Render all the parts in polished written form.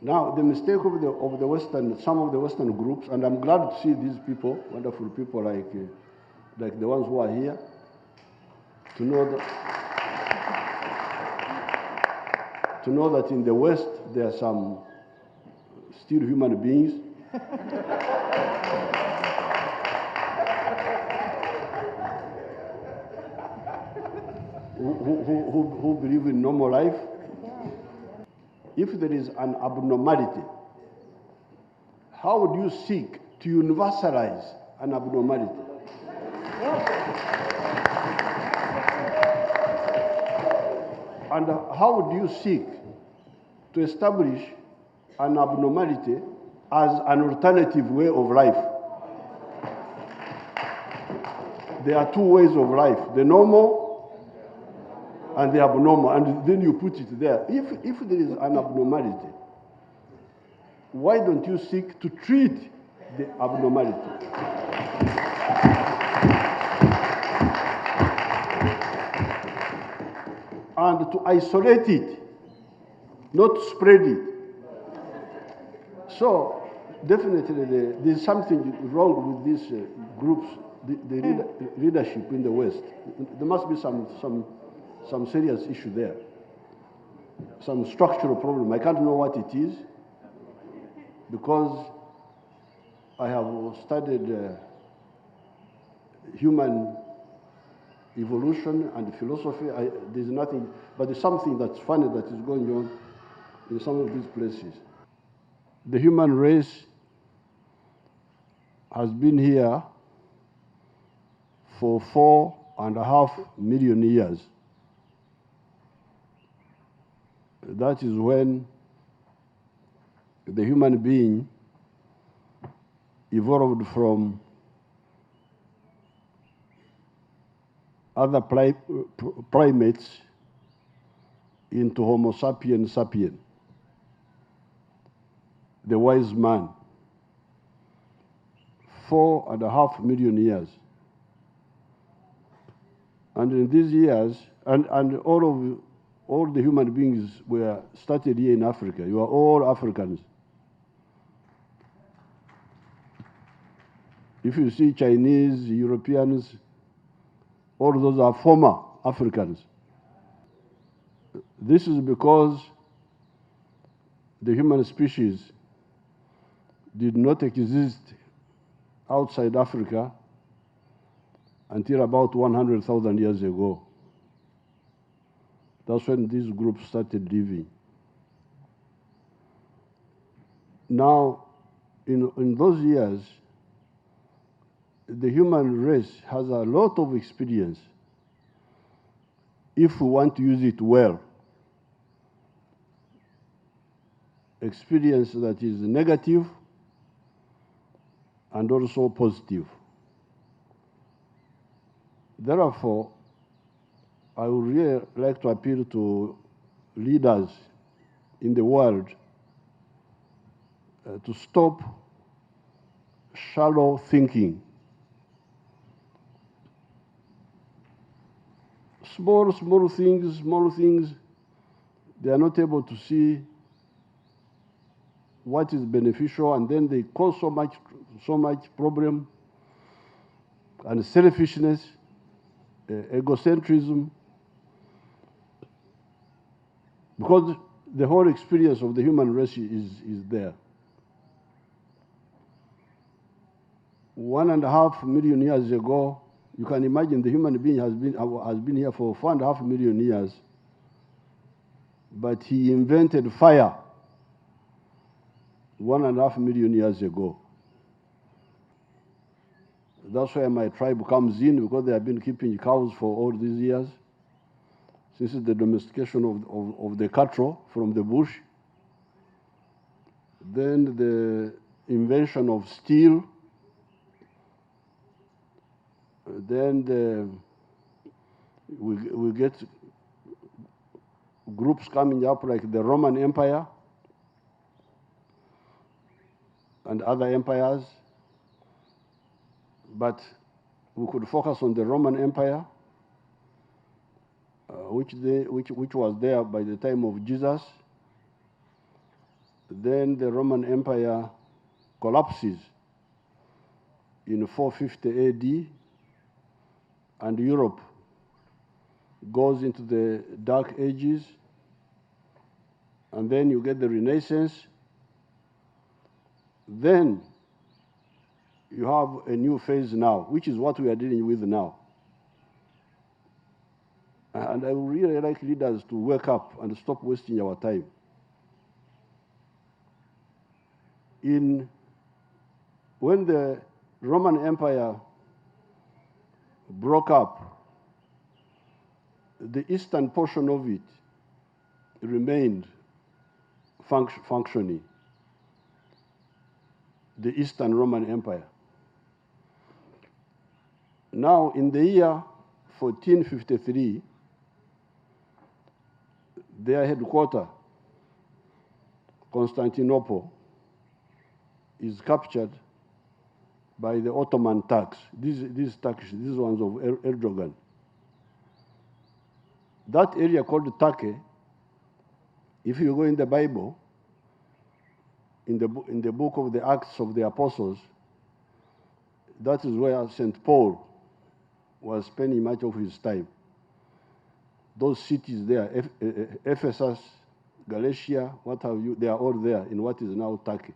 Now, the mistake of the Western, some of the Western groups, and I'm glad to see these people, wonderful people like the ones who are here, to know that in the West there are some still human beings who believe in normal life. If there is an abnormality, how would you seek to universalize an abnormality? And how would you seek to establish an abnormality as an alternative way of life? There are two ways of life, the normal and the abnormal, and then you put it there. If there is an abnormality, why don't you seek to treat the abnormality? And to isolate it, not to spread it. So definitely there's something wrong with these groups, the leadership in the West. There must be some serious issue there, some structural problem. I can't know what it is, because I have studied human evolution and philosophy. There's nothing, but there's something that's funny that is going on in some of these places. The human race has been here for 4.5 million years. That is when the human being evolved from other primates into Homo sapiens sapien, the wise man. 4.5 million years. And in these years, and all the human beings were started here in Africa. You are all Africans. If you see Chinese, Europeans, all those are former Africans. This is because the human species did not exist outside Africa until about 100,000 years ago. That's when these groups started living. Now, in those years, the human race has a lot of experience if we want to use it well. Experience that is negative and also positive. Therefore, I would really like to appeal to leaders in the world to stop shallow thinking. Small things, they are not able to see what is beneficial, and then they cause so much problem and selfishness, egocentrism, because the whole experience of the human race is there. 1.5 million years ago, you can imagine the human being has been here for 4.5 million years, but he invented fire 1.5 million years ago. That's where my tribe comes in, because they have been keeping cows for all these years, since the domestication of the cattle from the bush. Then the invention of steel. Then we get groups coming up like the Roman Empire and other empires. But we could focus on the Roman Empire, which was there by the time of Jesus. Then the Roman Empire collapses in 450 AD, and Europe goes into the Dark Ages, and then you get the Renaissance. Then you have a new phase now, which is what we are dealing with now. And I would really like leaders to wake up and stop wasting our time. When the Roman Empire broke up, the eastern portion of it remained functioning, the Eastern Roman Empire. Now, in the year 1453, their headquarters, Constantinople, is captured by the Ottoman Turks. These Turkish, these ones of Erdogan. That area called Turkey, if you go in the Bible, in the book of the Acts of the Apostles, that is where St. Paul was spending much of his time. Those cities there, Ephesus, Galatia, what have you, they are all there in what is now Turkey.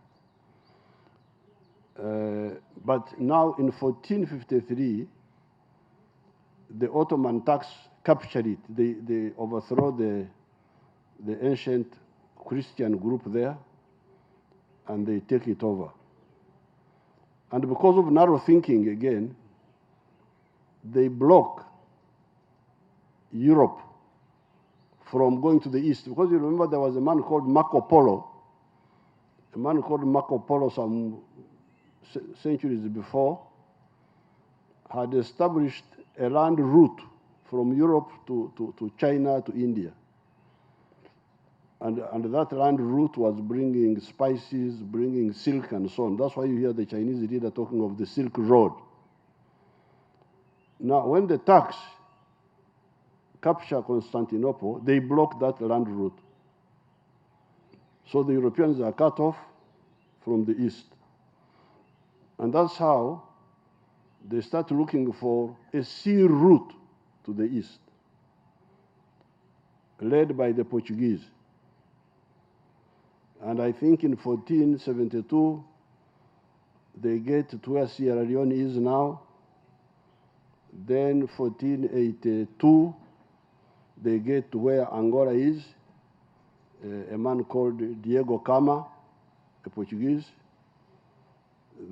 But now in 1453, the Ottoman Turks capture it. They overthrow the ancient Christian group there, and they take it over. And because of narrow thinking again, they block Europe from going to the east. Because you remember there was a man called Marco Polo. A man called Marco Polo some centuries before had established a land route from Europe to China to India. And that land route was bringing spices, bringing silk and so on. That's why you hear the Chinese leader talking of the Silk Road. Now, when the Turks capture Constantinople, they block that land route. So the Europeans are cut off from the east. And that's how they start looking for a sea route to the east, led by the Portuguese. And I think in 1472, they get to where Sierra Leone is now. Then 1482, they get to where Angola is, a man called Diego Cama, a Portuguese.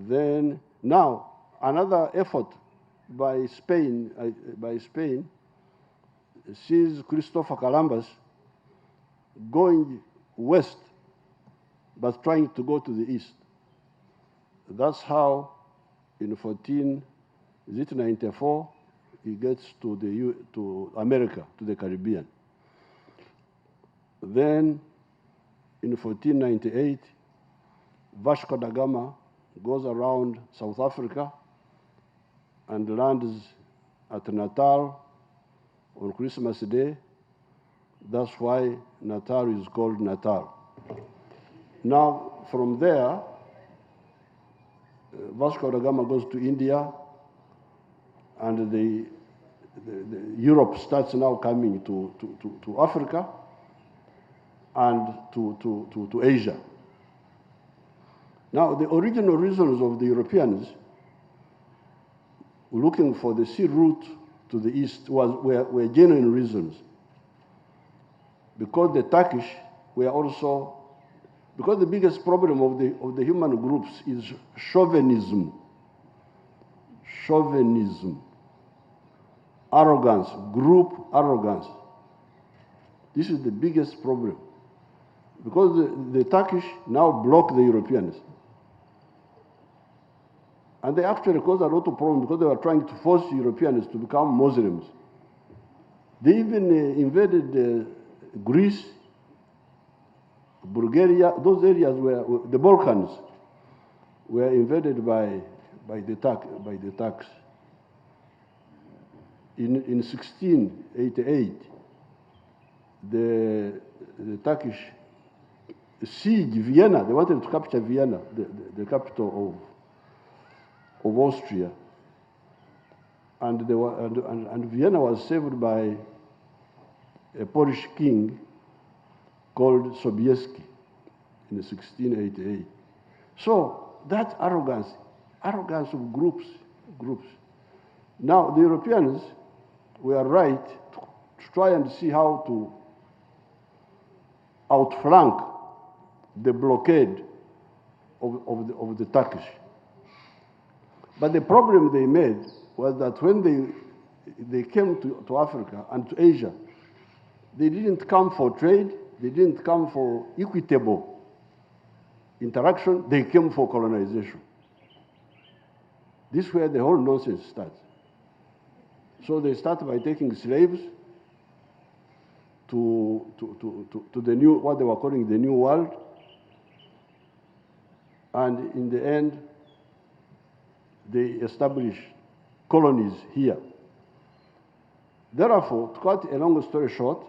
Then, now, another effort by Spain sees Christopher Columbus going west, but trying to go to the east. That's how, in 1494, he gets to America, to the Caribbean. Then, in 1498, Vasco da Gama goes around South Africa and lands at Natal on Christmas Day. That's why Natal is called Natal. Now, from there, Vasco da Gama goes to India, and Europe starts now coming to Africa and to Asia. Now, the original reasons of the Europeans looking for the sea route to the east were genuine reasons. Because the Turkish were also, because the biggest problem of the human groups is chauvinism. Chauvinism. Arrogance, group arrogance. This is the biggest problem. Because the Turkish now block the Europeans. And they actually caused a lot of problems because they were trying to force Europeans to become Muslims. They even invaded Greece, Bulgaria, those areas where the Balkans were invaded by the Turks. In 1688, the Turkish siege Vienna. They wanted to capture Vienna, the capital of Austria. And, and Vienna was saved by a Polish king called Sobieski in 1688. So that arrogance of groups. Now the Europeans were right to try and see how to outflank the blockade of the Turkish. But the problem they made was that when they came to Africa and to Asia, they didn't come for trade, they didn't come for equitable interaction, they came for colonization. This is where the whole nonsense starts. So they start by taking slaves to the new, what they were calling the New World, and in the end, they established colonies here. Therefore, to cut a long story short,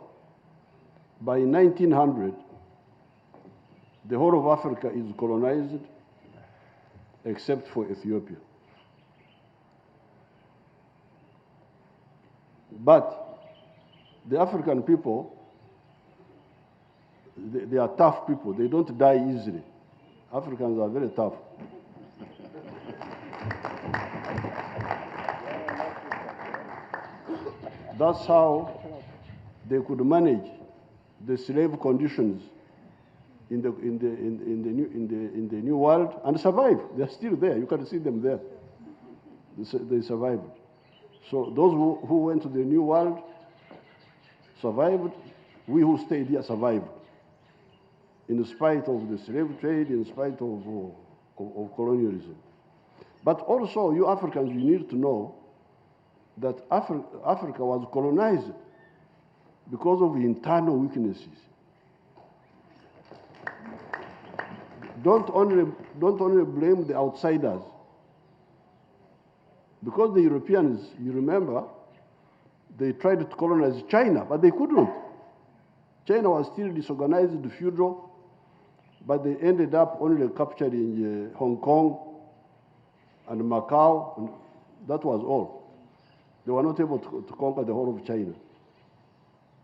by 1900, the whole of Africa is colonized except for Ethiopia. But the African people, they are tough people. They don't die easily. Africans are very tough. That's how they could manage the slave conditions in the New World and survive. They're still there. You can see them there. They survived. So those who went to the New World survived. We who stayed here survived. In spite of the slave trade, in spite of colonialism. But also, you Africans, you need to know that Africa was colonized because of internal weaknesses. Don't only blame the outsiders. Because the Europeans, you remember, they tried to colonize China, but they couldn't. China was still disorganized, feudal, but they ended up only capturing Hong Kong and Macau, and that was all. They were not able to conquer the whole of China.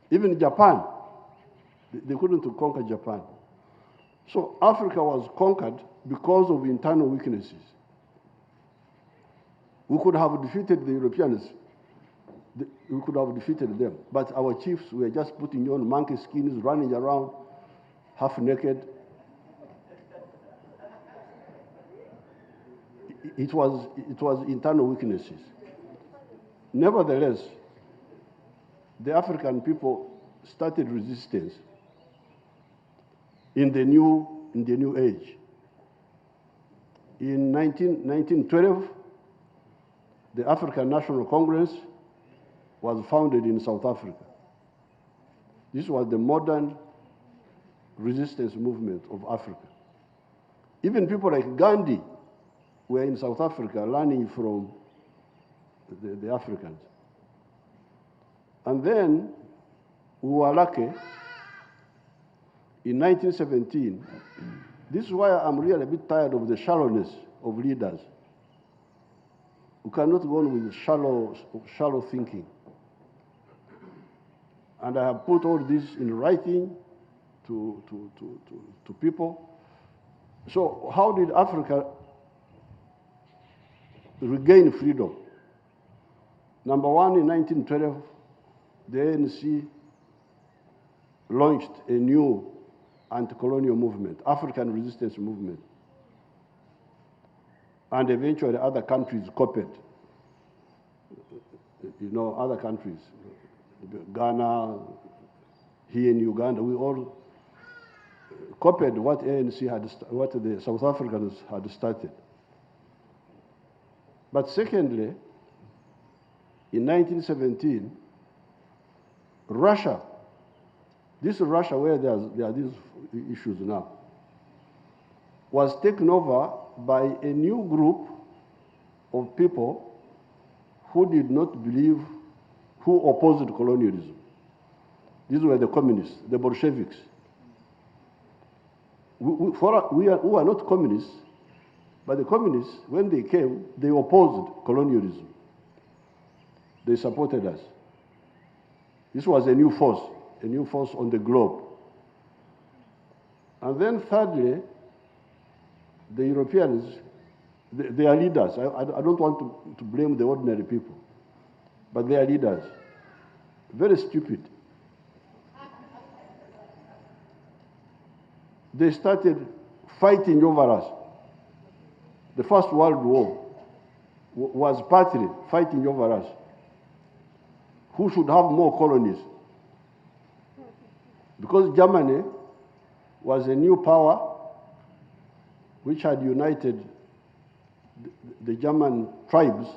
Even Japan, they couldn't conquer Japan. So Africa was conquered because of internal weaknesses. We could have defeated the Europeans. We could have defeated them. But our chiefs were just putting on monkey skins, running around, half naked. It was internal weaknesses. Nevertheless, the African people started resistance in the new age. In 1912, the African National Congress was founded in South Africa. This was the modern resistance movement of Africa. Even people like Gandhi were in South Africa learning from the Africans. And then we were lucky in 1917. This is why I'm really a bit tired of the shallowness of leaders. We cannot go on with shallow thinking. And I have put all this in writing to people. So how did Africa regain freedom? Number one, in 1912, the ANC launched a new anti-colonial movement, African resistance movement. And eventually other countries copied. You know, other countries, Ghana, here in Uganda, we all copied what ANC had, what the South Africans had started. But secondly, in 1917, Russia, this is Russia where there are these issues now, was taken over by a new group of people who did not believe, who opposed colonialism. These were the communists, the Bolsheviks. We are not communists, but the communists, when they came, they opposed colonialism. They supported us. This was a new force on the globe. And then thirdly, the Europeans, their leaders, I don't want to blame the ordinary people, but their leaders, very stupid. They started fighting over us. The First World War was partly fighting over us. Who should have more colonies? Because Germany was a new power which had united the German tribes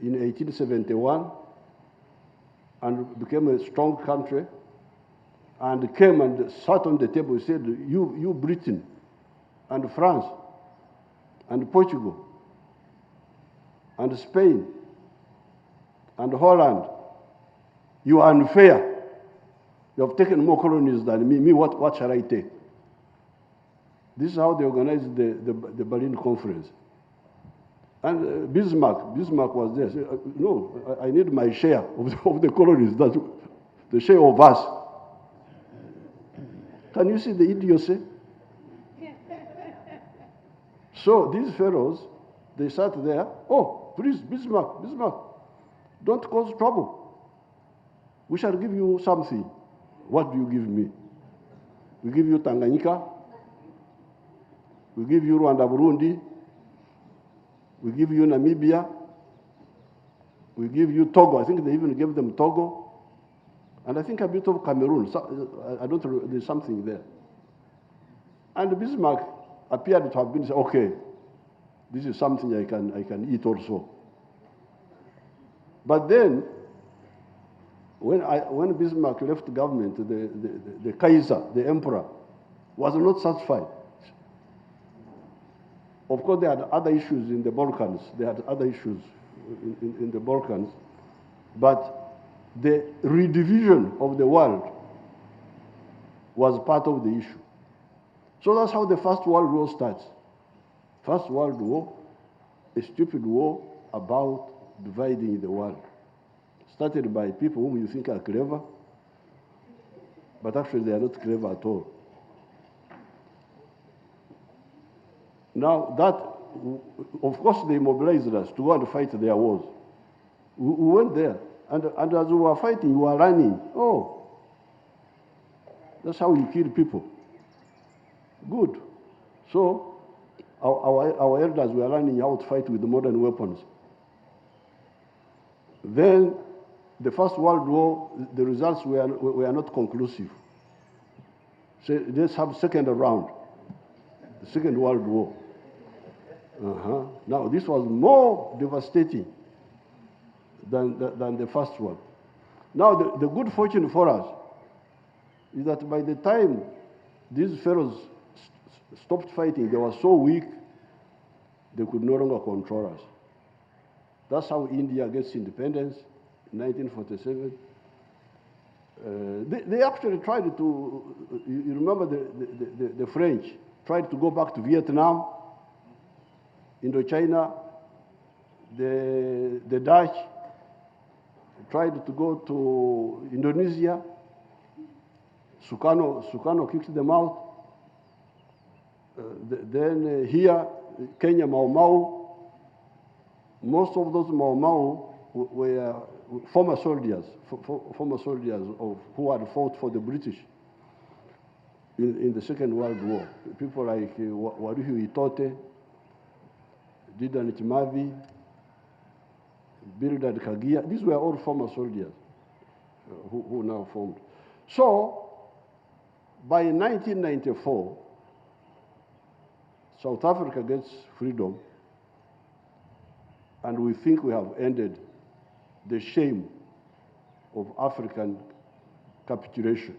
in 1871 and became a strong country, and came and sat on the table and said, you Britain and France and Portugal and Spain and Holland, you are unfair. You have taken more colonies than me. What shall I take? This is how they organized the Berlin Conference. And Bismarck was there. Said, no, I need my share of the colonies, that's the share of us. Can you see the idiocy? So these fellows, they sat there, oh, please, Bismarck, don't cause trouble. We shall give you something. What do you give me? We give you Tanganyika. We give you Rwanda, Burundi. We give you Namibia. We give you Togo. I think they even gave them Togo. And I think a bit of Cameroon. So, I don't know, there's something there. And Bismarck appeared to have been, okay, this is something I can eat also. But then, when Bismarck left government, the Kaiser, the emperor, was not satisfied. Of course, they had other issues in the Balkans. They had other issues in the Balkans. But the redivision of the world was part of the issue. So that's how the First World War starts. First World War, a stupid war about dividing the world. Started by people whom you think are clever, but actually they are not clever at all. Now that, of course, they mobilized us to go and fight their wars. We went there, and as we were fighting, we were running. Oh, that's how you kill people. Good. So our elders were learning how to fight with modern weapons. Then the First World War, the results were not conclusive. So let's have second round, the Second World War. Now this was more devastating than the first one. Now the good fortune for us is that by the time these fellows stopped fighting, they were so weak, they could no longer control us. That's how India gets independence in 1947. They actually tried to, you remember the French tried to go back to Vietnam, Indochina, the Dutch tried to go to Indonesia. Sukarno kicked them out. Then here, Kenya, Mau Mau. Most of those Mau Mau were former soldiers of who had fought for the British in the Second World War. People like Waruhi Itote, Didan Chimavi, Bildad Kagia. These were all former soldiers who now formed. So, by 1994, South Africa gets freedom, and we think we have ended the shame of African capitulation.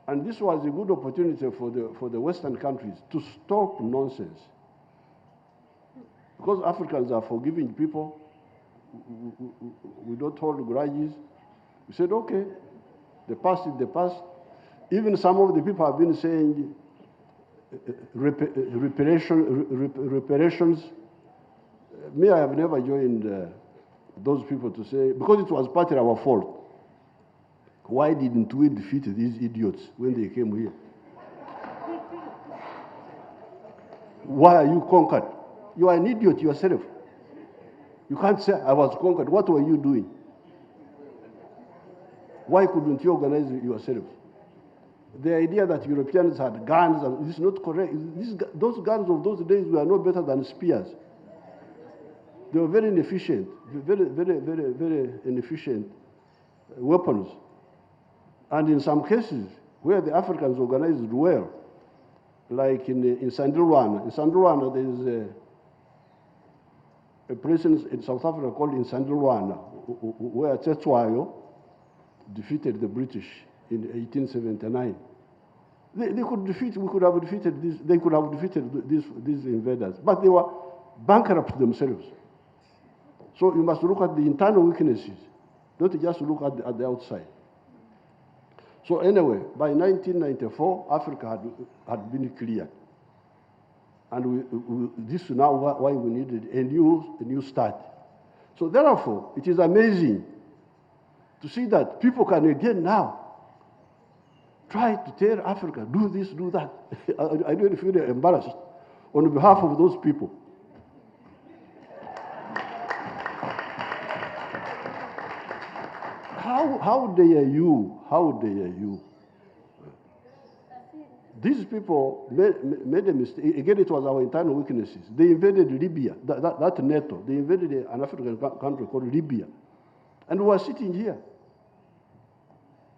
And this was a good opportunity for the Western countries to stop nonsense. Because Africans are forgiving people, we don't hold grudges. We said, okay, the past is the past. Even some of the people have been saying reparations. Me, I have never joined those people to say, because it was partly our fault. Why didn't we defeat these idiots when they came here? Why are you conquered? You are an idiot yourself. You can't say, I was conquered. What were you doing? Why couldn't you organize yourself? The idea that Europeans had guns, this is not correct. Those guns of those days were no better than spears. They were very inefficient, very inefficient weapons. And in some cases, where the Africans organized well, like in Sandirwana. In Sandirwana, there is a place in South Africa called in Sandirwana, where Tsetwayo defeated the British in 1879. They could defeat, we could have defeated this, they could have defeated these invaders, but they were bankrupt themselves. So you must look at the internal weaknesses, not just look at the outside. So anyway, by 1994, Africa had been cleared. And this is now why we needed a new start. So therefore, it is amazing to see that people can again now try to tell Africa, do this, do that. I don't feel embarrassed on behalf of those people. How dare you? How dare you? These people made a mistake. Again, it was our internal weaknesses. They invaded Libya, that NATO. They invaded an African country called Libya. And we were sitting here.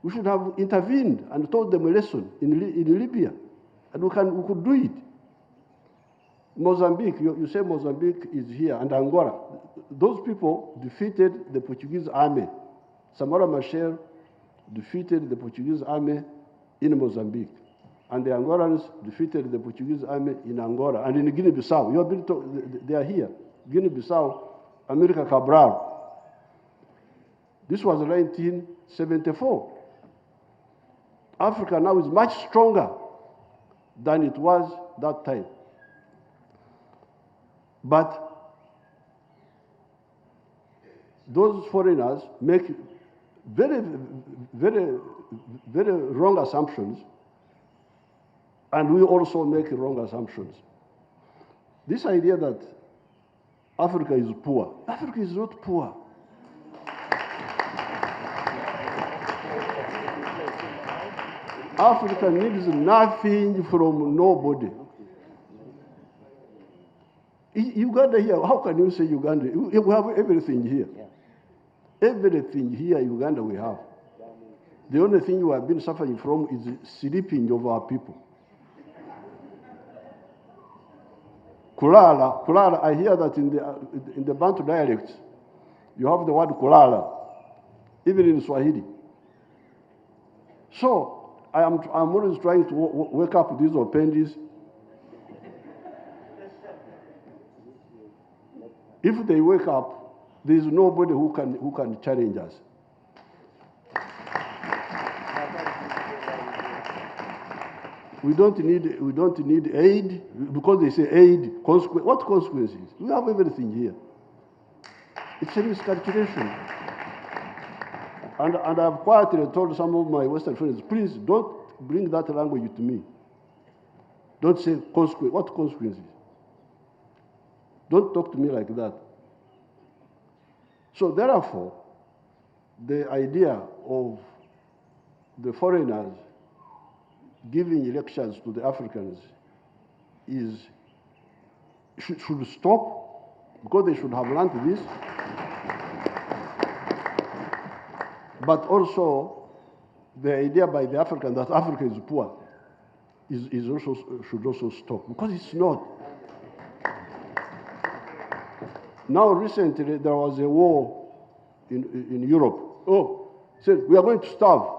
We should have intervened and taught them a lesson in Libya. And we could do it. Mozambique, you say Mozambique is here, and Angola. Those people defeated the Portuguese army. Samora Machel defeated the Portuguese army in Mozambique. And the Angolans defeated the Portuguese army in Angola. And in Guinea-Bissau, you have been told, they are here. Guinea-Bissau, America Cabral. This was 1974. Africa now is much stronger than it was that time. But those foreigners make very wrong assumptions, and we also make wrong assumptions. This idea that Africa is poor. Africa is not poor. Africa needs nothing from nobody. Uganda here, how can you say Uganda? We have everything here. Everything here, Uganda, we have. The only thing we have been suffering from is sleeping of our people. Kulala, I hear that in the Bantu dialects, you have the word kulala, even in Swahili. So, I'm always trying to wake up these appendices. If they wake up, there is nobody who can challenge us. We don't need aid, because they say aid, what consequences? We have everything here. It's a miscalculation. And I've quietly told some of my Western friends, please don't bring that language to me. Don't say consequences. What consequences? Don't talk to me like that. So therefore, the idea of the foreigners giving elections to the Africans should stop, because they should have learned this. But also, the idea by the African that Africa is poor should also stop, because it's not. Now, recently, there was a war in Europe. Oh, said, we are going to starve.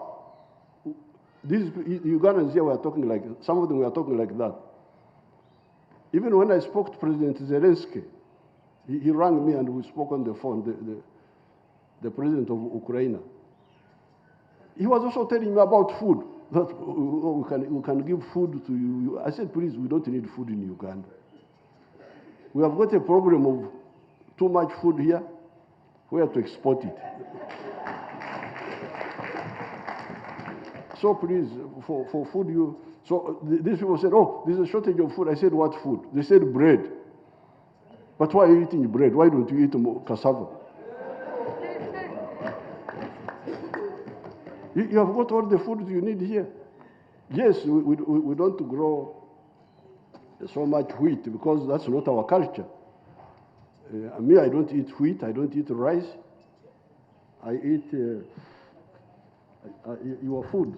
These Ugandans here were talking like, some of them were talking like that. Even when I spoke to President Zelensky, he rang me and we spoke on the phone, the president of Ukraine. He was also telling me about food. that we can give food to you. I said, please, we don't need food in Uganda. We have got a problem of too much food here. We have to export it. So please, for food, these people said, oh, there's a shortage of food. I said, what food? They said bread. But why are you eating bread? Why don't you eat cassava? You have got all the food you need here. Yes, we don't grow so much wheat because that's not our culture. Me, I don't eat wheat, I don't eat rice. I eat your food.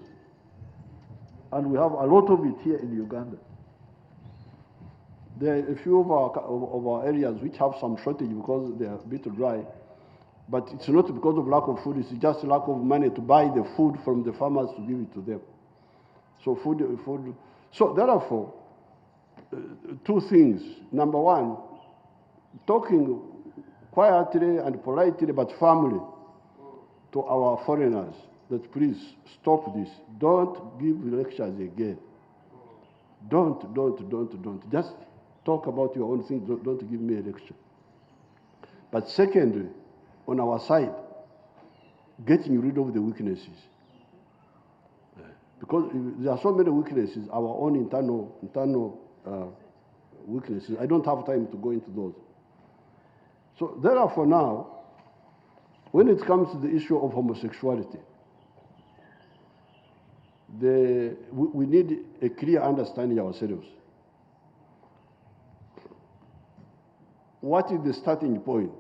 And we have a lot of it here in Uganda. There are a few of our areas which have some shortage because they are a bit dry. But it's not because of lack of food, it's just lack of money to buy the food from the farmers to give it to them. So food. So therefore, two things. Number one, talking quietly and politely but firmly to our foreigners that please stop this. Don't give lectures again. Don't. Just talk about your own things. Don't give me a lecture. But secondly, on our side, getting rid of the weaknesses. Because there are so many weaknesses, our own internal weaknesses. I don't have time to go into those. So therefore now, when it comes to the issue of homosexuality, we need a clear understanding ourselves. What is the starting point?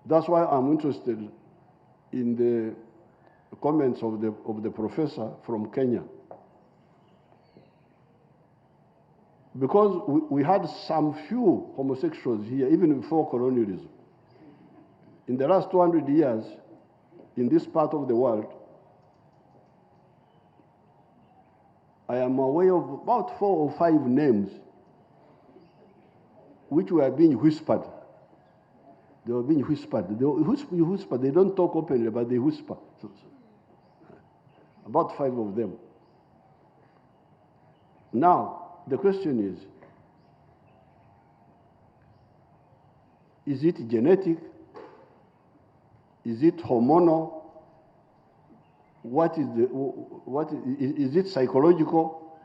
That's why I'm interested in the comments of the professor from Kenya. Because we had some few homosexuals here, even before colonialism. In the last 200 years, in this part of the world, I am aware of about 4 or 5 names which were being whispered. They were being whispered. They whisper. They don't talk openly, but they whisper. About 5 of them. Now, the question is it genetic? Is it hormonal? Is it psychological?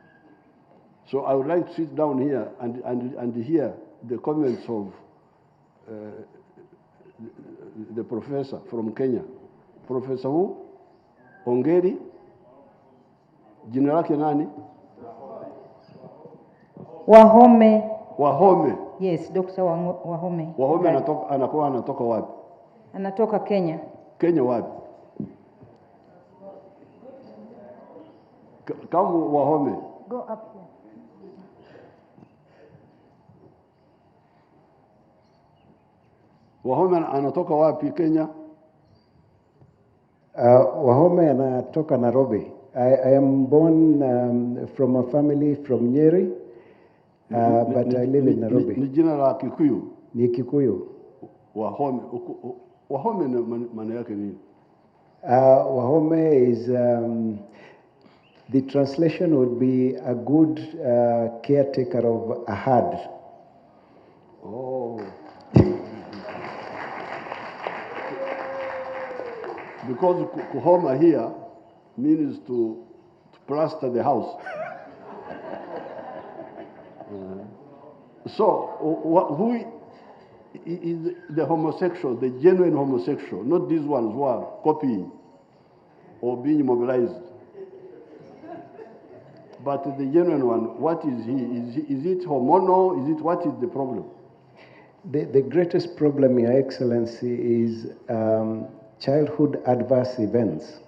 So I would like to sit down here and hear the comments of the professor from Kenya. Professor who? Ongeri? Jina lake nani? Wahome. Yes, Dr. Wahome. Wahome anatoka wapi? Anatoka Kenya. Kenya wapi? Kama Wahome. Go up here. Wahome anatoka wapi Kenya? Wahome anatoka Nairobi. I am born from a family from Nyeri, but I live in Nairobi. Ni jina la Kikuyu? Ni Kikuyu. Wahome. Wahome maana yake nini? Wahome is, the translation would be a good caretaker of a herd. Oh. Because kuhoma here means to plaster the house. So, who is the homosexual, the genuine homosexual, not these ones who are copying or being mobilized? But the genuine one, what is he? Is it hormonal? What is the problem? The greatest problem, Your Excellency, is childhood adverse events.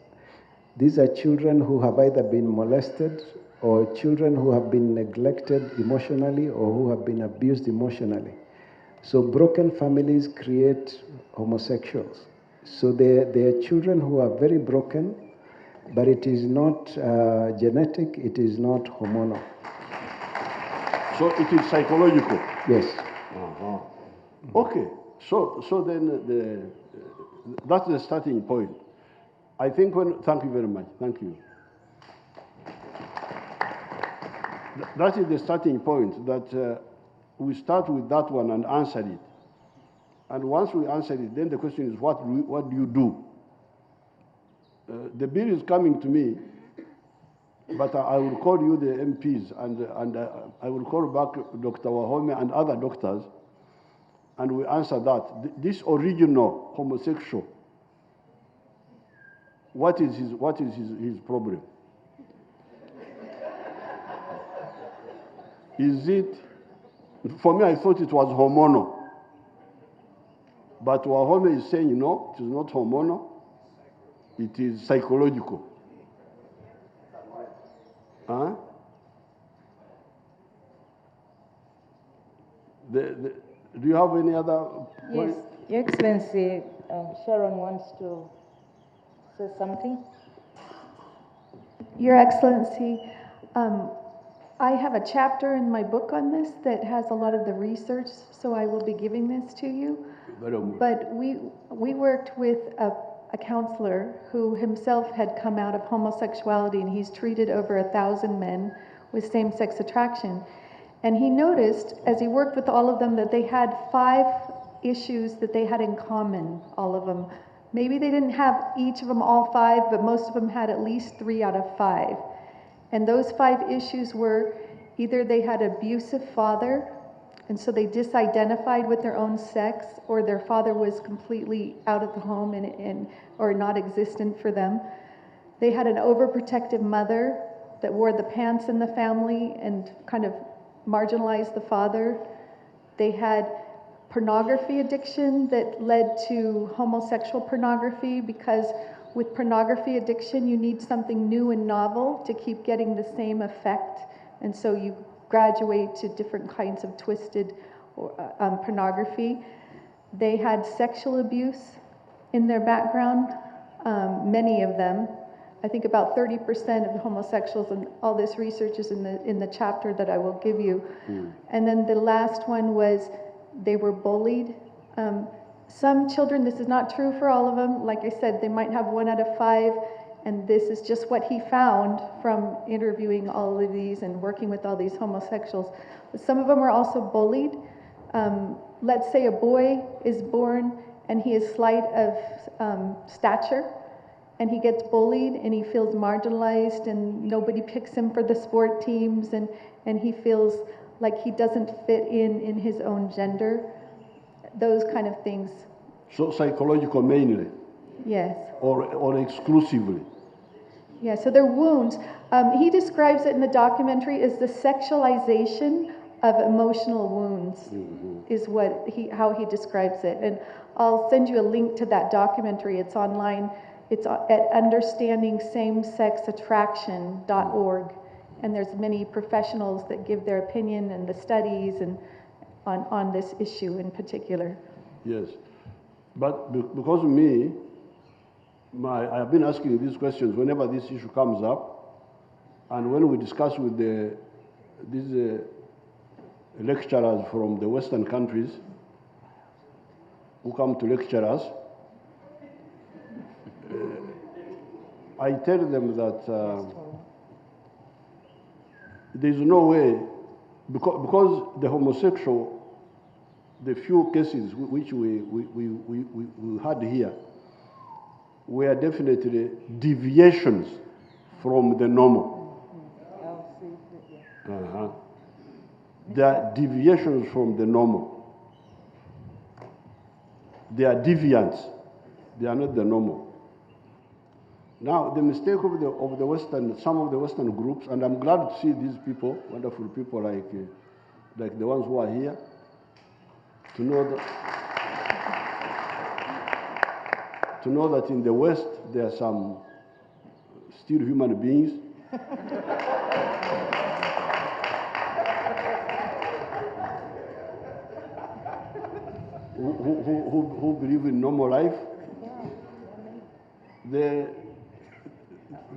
These are children who have either been molested or children who have been neglected emotionally or who have been abused emotionally. So broken families create homosexuals. So they are children who are very broken, but it is not genetic, it is not hormonal. So it is psychological? Yes. Uh-huh. Okay, so then that's the starting point. I think thank you very much, thank you. That is the starting point, that we start with that one and answer it. And once we answer it, then the question is, what do you do? The bill is coming to me, but I will call you, the MPs, and I will call back Dr. Wahome and other doctors, and we answer that. This original homosexual, what is his problem? Is it, for me, I thought it was hormonal. But Wahome is saying, no, it is not hormonal, it is psychological. Huh? Do you have any other point? Yes, Your Excellency, Sharon wants to say something. Your Excellency, I have a chapter in my book on this that has a lot of the research, so I will be giving this to you. But we worked with a counselor who himself had come out of homosexuality, and he's treated over 1,000 men with same-sex attraction. And he noticed, as he worked with all of them, that they had 5 issues that they had in common, all of them. Maybe they didn't have each of them all 5, but most of them had at least 3 out of 5. And those 5 issues were either they had an abusive father, and so they disidentified with their own sex, or their father was completely out of the home or not existent for them. They had an overprotective mother that wore the pants in the family and kind of marginalized the father. They had pornography addiction that led to homosexual pornography, because with pornography addiction, you need something new and novel to keep getting the same effect. And so you graduate to different kinds of twisted pornography. They had sexual abuse in their background, many of them. I think about 30% of the homosexuals, and all this research is in the chapter that I will give you. And then the last one was they were bullied. Some children, this is not true for all of them. Like I said, they might have 1 out of 5, and this is just what he found from interviewing all of these and working with all these homosexuals. But some of them were also bullied. Let's say a boy is born and he is slight of stature, and he gets bullied and he feels marginalized and nobody picks him for the sport teams, and he feels like he doesn't fit in his own gender. Those kind of things. So psychological mainly? Yes. Or exclusively? Yeah, so they're wounds. He describes it in the documentary as the sexualization of emotional wounds, is how he describes it. And I'll send you a link to that documentary. It's online. It's at understandingsamesexattraction.org. And there's many professionals that give their opinion and the studies and on this issue in particular. Yes, but because of me, I have been asking these questions whenever this issue comes up, and when we discuss with these lecturers from the Western countries who come to lecture us, I tell them that there is no way, because the homosexual, the few cases which we had here were definitely deviations from the normal. They are deviations from the normal. They are deviants. They are not the normal. Now, the mistake of the Western, some of the Western groups, and I'm glad to see these people, wonderful people like the ones who are here, to know that in the West there are some still human beings who believe in normal life.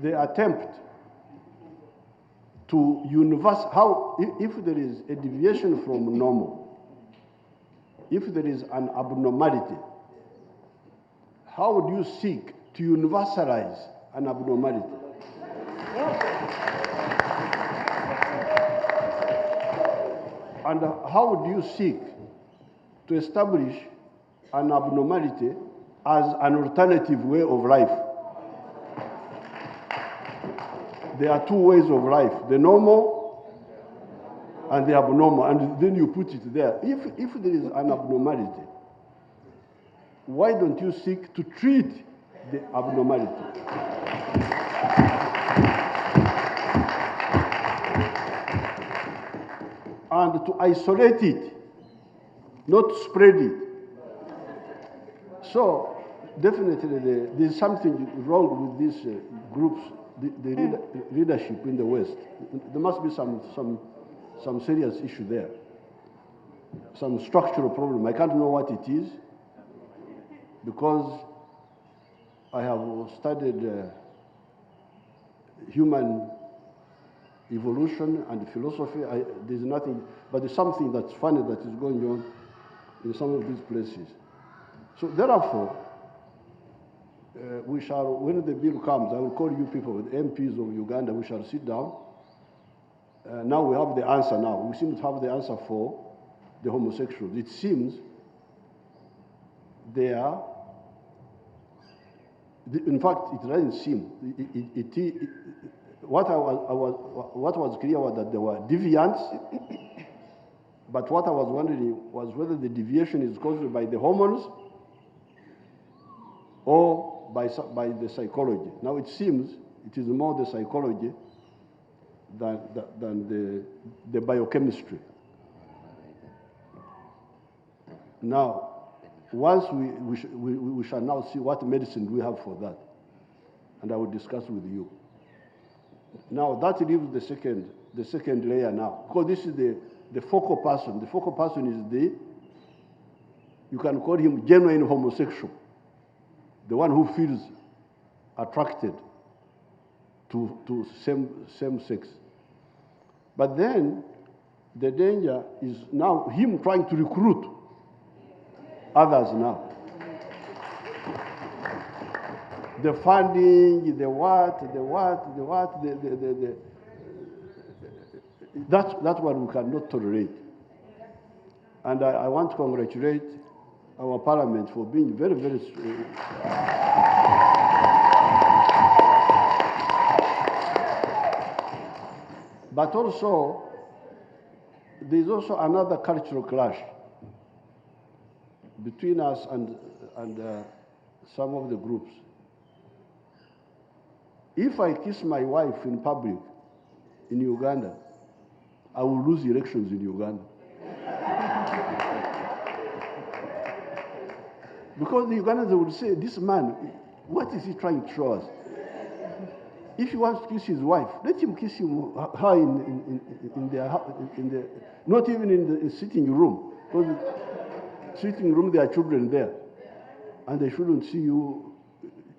They attempt to if there is a deviation from normal, if there is an abnormality, how would you seek to universalize an abnormality? And how do you seek to establish an abnormality as an alternative way of life? There are two ways of life, the normal and the abnormal, and then you put it there. If there is an abnormality, why don't you seek to treat the abnormality? And to isolate it, not to spread it. So, definitely there's something wrong with these groups, the leadership in the West. There must be some serious issue there, some structural problem. I can't know what it is, because I have studied human evolution and philosophy. There's nothing, but there's something that's funny that is going on in some of these places. So therefore, we shall, when the bill comes, I will call you people, the MPs of Uganda, we shall sit down. Now we have the answer now. We seem to have the answer for the homosexuals. It seems they are, in fact, it doesn't seem. What was clear was that there were deviants, but what I was wondering was whether the deviation is caused by the hormones or by the psychology. Now it seems it is more the psychology than the biochemistry. Now, once we shall now see what medicine we have for that, and I will discuss with you. Now that leaves the second layer now, because this is the focal person. The focal person is you can call him genuine homosexual, the one who feels attracted to same sex. But then the danger is now him trying to recruit others now. The funding, the what, that's what we cannot tolerate. And I want to congratulate our parliament for being very, very but also, there's also another cultural clash between us and some of the groups. If I kiss my wife in public in Uganda, I will lose elections in Uganda. Because the Ugandans would say, this man, what is he trying to show us? If he wants to kiss his wife, let him kiss her in the not even in the sitting room. Because the sitting room, there are children there. And they shouldn't see you.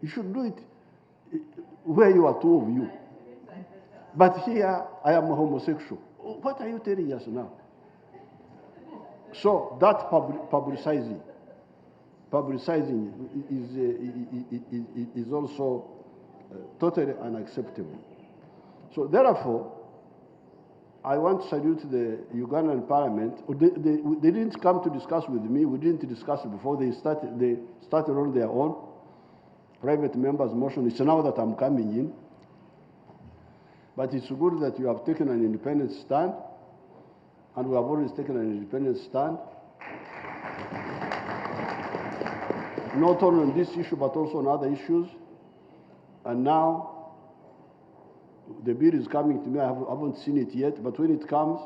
You should do it where you are two of you. But here, I am a homosexual. What are you telling us now? So that publicizing is also totally unacceptable. So therefore, I want to salute the Ugandan parliament. They didn't come to discuss with me. We didn't discuss it before. They started on their own. Private members' motion. It's now that I'm coming in. But it's good that you have taken an independent stand, and we have always taken an independent stand. Not only on this issue, but also on other issues. And now, the bill is coming to me. I haven't seen it yet, but when it comes,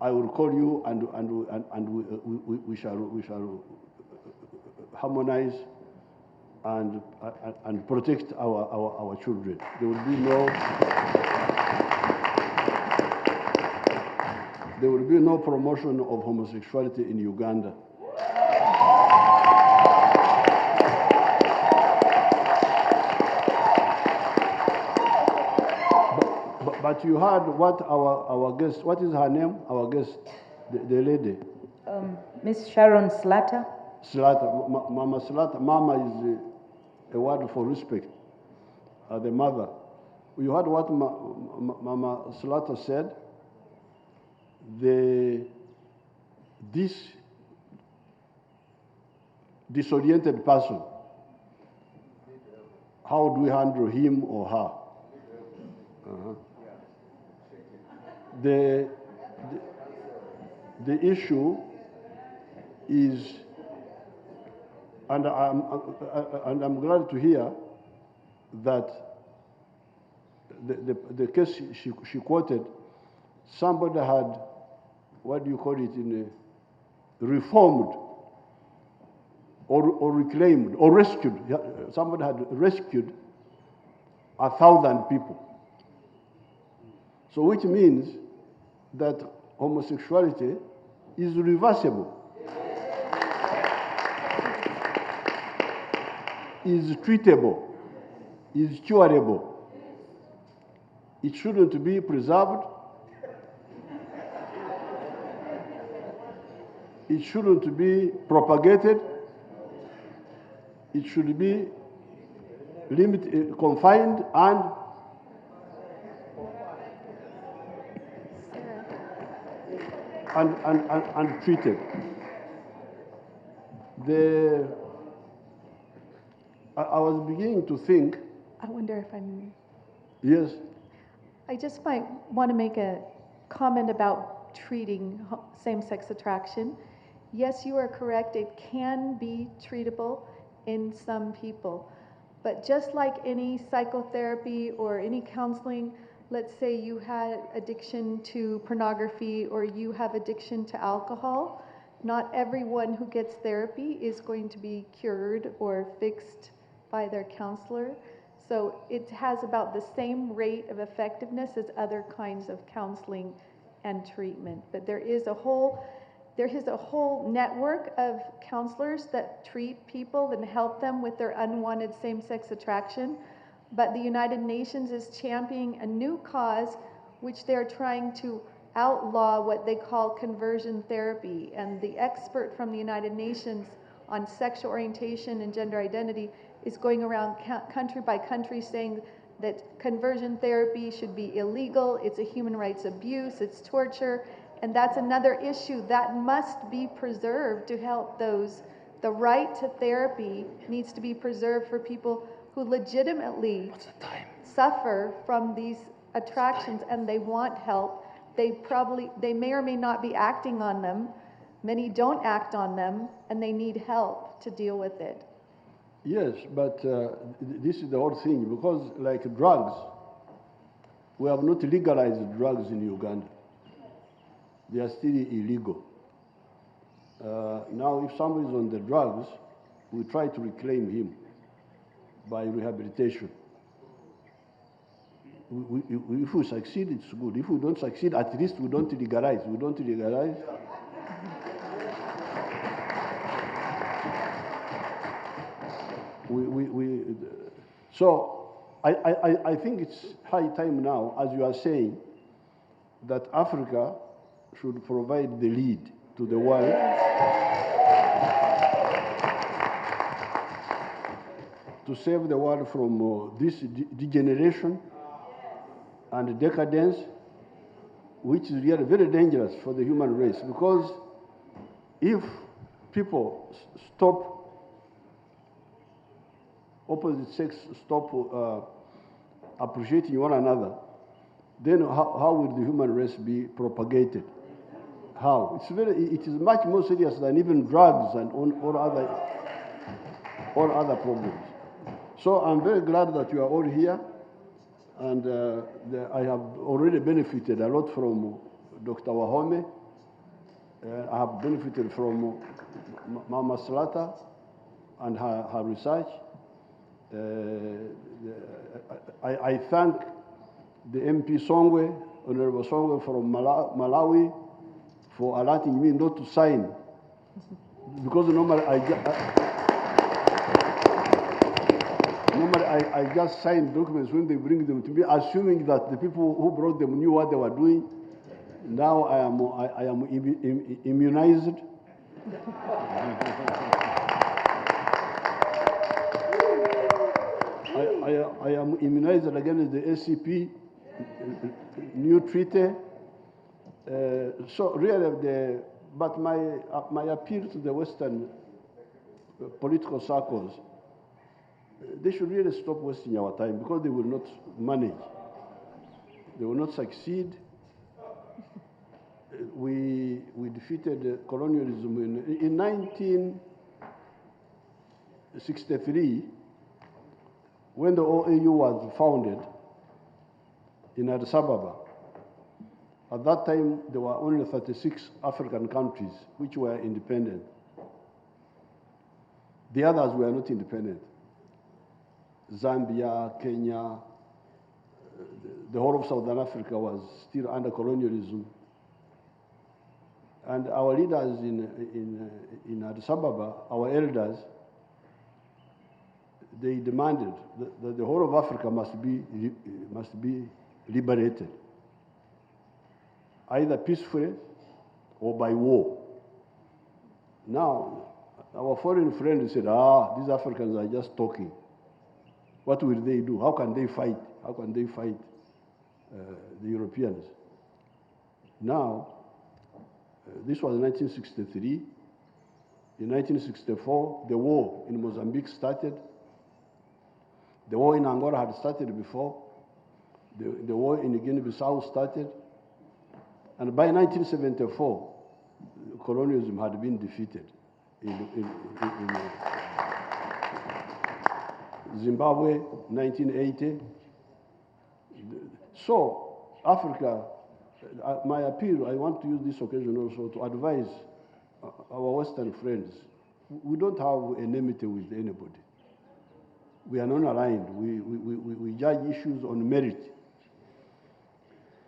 I will call you, and we shall harmonize and protect our children. There will be no promotion of homosexuality in Uganda. But you heard what our guest, what is her name? Our guest, the lady. Miss Sharon Slatter. Slatter, Mama Slatter. Mama is a word for respect. The mother. You heard what Mama Slatter said? this disoriented person, how do we handle him or her? The issue is, and I'm glad to hear that the case she quoted, somebody had, what do you call it, reformed or reclaimed or rescued. Somebody had rescued 1,000 people. So which means that homosexuality is reversible, is treatable, is curable. It shouldn't be preserved. It shouldn't be propagated. It should be limited, confined, and treated. I was beginning to think. I wonder if I'm. Yes. I just might want to make a comment about treating same-sex attraction. Yes, you are correct. It can be treatable in some people. But just like any psychotherapy or any counseling, let's say you had addiction to pornography or you have addiction to alcohol, not everyone who gets therapy is going to be cured or fixed by their counselor. So it has about the same rate of effectiveness as other kinds of counseling and treatment. But there is a whole network of counselors that treat people and help them with their unwanted same-sex attraction. But the United Nations is championing a new cause, which they're trying to outlaw what they call conversion therapy. And the expert from the United Nations on sexual orientation and gender identity is going around country by country saying that conversion therapy should be illegal, it's a human rights abuse, it's torture, and that's another issue that must be preserved to help those. The right to therapy needs to be preserved for people who legitimately suffer from these attractions and they want help. They may or may not be acting on them. Many don't act on them, and they need help to deal with it. Yes, but this is the whole thing, because like drugs, we have not legalized drugs in Uganda. They are still illegal. Now, if somebody is on the drugs, we try to reclaim him by rehabilitation. If we succeed, it's good. If we don't succeed, at least we don't legalize. We don't legalize. So I think it's high time now, as you are saying, that Africa should provide the lead to the world to save the world from this degeneration and decadence, which is really very dangerous for the human race. Because if people stop, opposite sex stop appreciating one another, then how will the human race be propagated? How? It is much more serious than even drugs and all other problems. So I'm very glad that you are all here, and I have already benefited a lot from Dr. Wahome. I have benefited from Mama Slata and her research. I thank the MP Songwe, Honorable Songwe from Malawi, for alerting me not to sign, because normally I just sign documents when they bring them to me, assuming that the people who brought them knew what they were doing. Now I am immunized. I am immunized against the SCP new treaty, So really, but my appeal to the Western political circles, they should really stop wasting our time because they will not manage. They will not succeed. We defeated colonialism in 1963 when the OAU was founded in Addis Ababa. At that time, there were only 36 African countries which were independent. The others were not independent. Zambia, Kenya, the whole of Southern Africa was still under colonialism. And our leaders in Addis Ababa, our elders, they demanded that the whole of Africa must be liberated, either peacefully or by war. Now, our foreign friends said, these Africans are just talking. What will they do? How can they fight? How can they fight the Europeans? Now, this was 1963. In 1964, the war in Mozambique started. The war in Angola had started before. The war in Guinea-Bissau started. And by 1974, colonialism had been defeated in Zimbabwe, 1980. So, Africa, my appeal, I want to use this occasion also to advise our Western friends. We don't have enmity with anybody. We are not aligned. We judge issues on merit.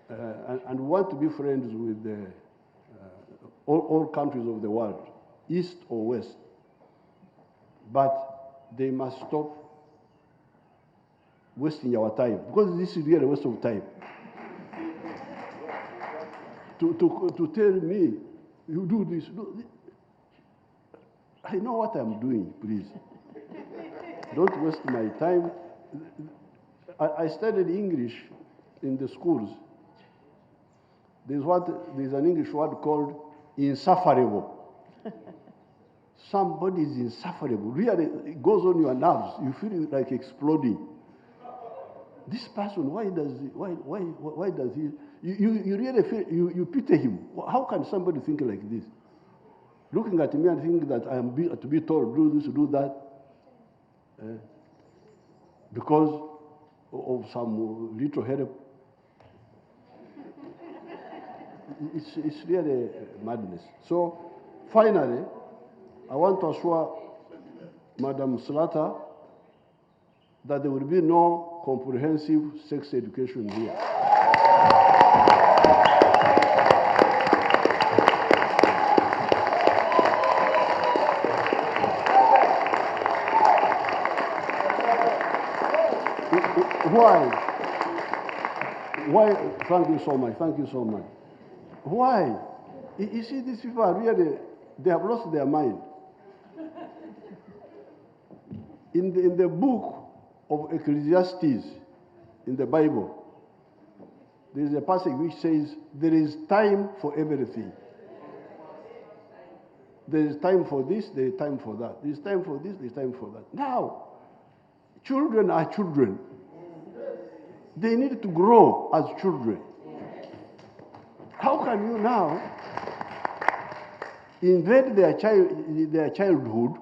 And we want to be friends with all countries of the world, East or West. But they must stop wasting our time, because this is really a waste of time. To tell me, you do this, I know what I'm doing, please. Don't waste my time. I studied English in the schools. There's an English word called insufferable. Somebody is insufferable. Really, it goes on your nerves. You feel like exploding. This person, why does he? You really feel, you pity him. How can somebody think like this? Looking at me and think that I am to be told, do this, do that, because of some little help. It's really madness. So, finally, I want to assure Madam Slaughter that there will be no comprehensive sex education here. Why? Thank you so much. Thank you so much. Why? You see, these people are really, they have lost their mind. In the book of Ecclesiastes, in the Bible, there is a passage which says, there is time for everything. There is time for this, there is time for that. There is time for this, there is time for that. Now, children are children. They need to grow as children. How can you now invade their childhood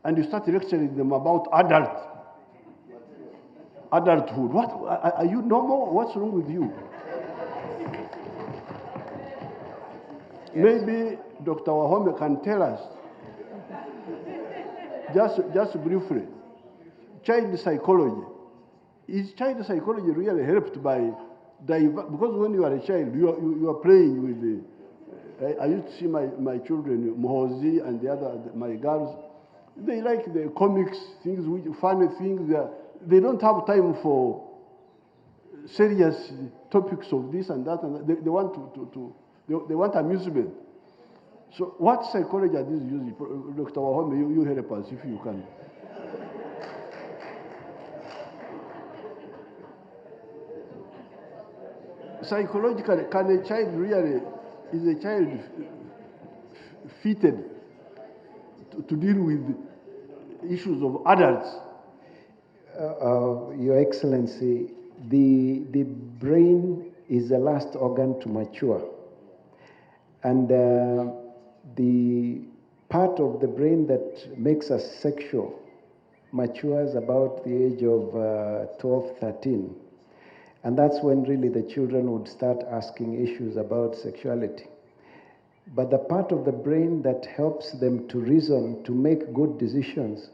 and you start lecturing them about adulthood? What, are you normal? What's wrong with you? Yes. Maybe Dr. Wahome can tell us, just briefly, child psychology. Is child psychology really helped by because when you are a child, you are playing with the. I used to see my children, Mohozi and the other, my girls. They like the comics, things, funny things. They don't have time for serious topics of this and that, and they want they want amusement. So, what psychology are these using? Dr. Wahome, you help us if you can. psychologically, can a child really, is a child fitted to deal with issues of adults? Your Excellency, the brain is the last organ to mature. And the part of the brain that makes us sexual matures about the age of 12, 13. And that's when really the children would start asking issues about sexuality. But the part of the brain that helps them to reason, to make good decisions,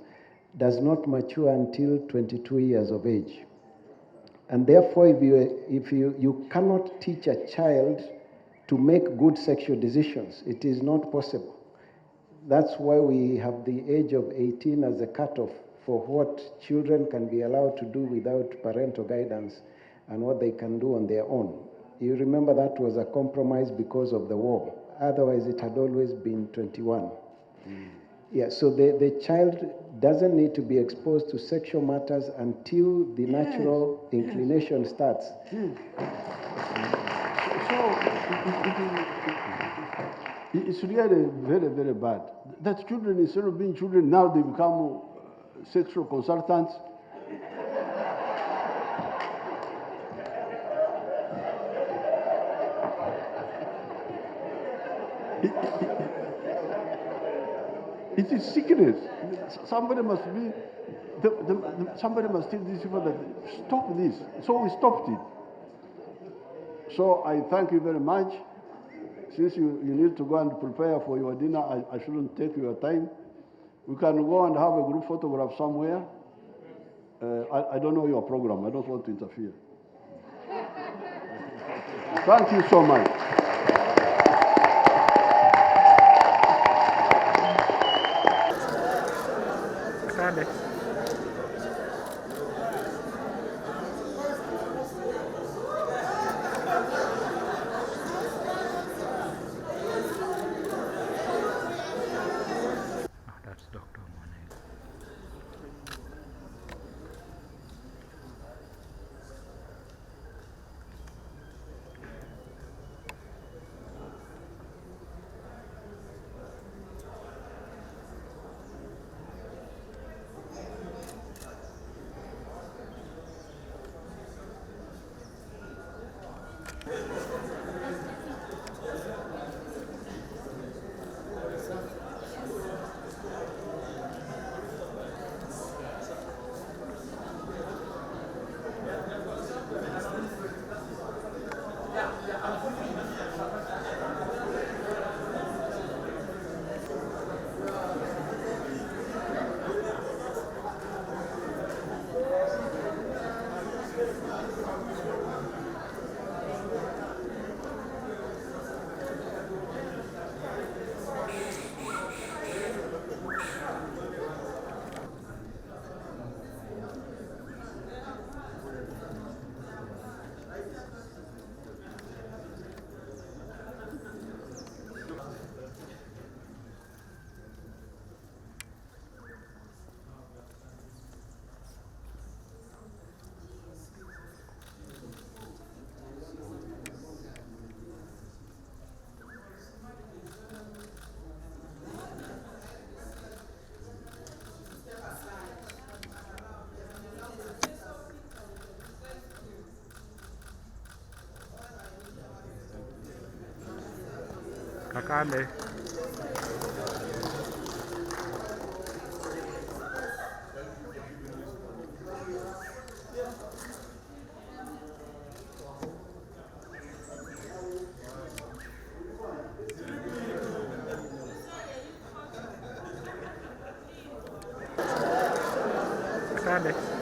does not mature until 22 years of age. And therefore, if you cannot teach a child to make good sexual decisions, it is not possible. That's why we have the age of 18 as a cutoff for what children can be allowed to do without parental guidance and what they can do on their own. You remember that was a compromise because of the war. Otherwise, it had always been 21. Yeah, so the child doesn't need to be exposed to sexual matters until the natural inclination starts. So it's really very, very bad. That children, instead of being children, now they become sexual consultants. It is sickness. Somebody must be, somebody must tell these people that stop this. So we stopped it. So I thank you very much. Since you need to go and prepare for your dinner, I shouldn't take your time. We can go and have a group photograph somewhere. I don't know your program. I don't want to interfere. Thank you so much. That's Dr. Monet. Kakale. Kakale.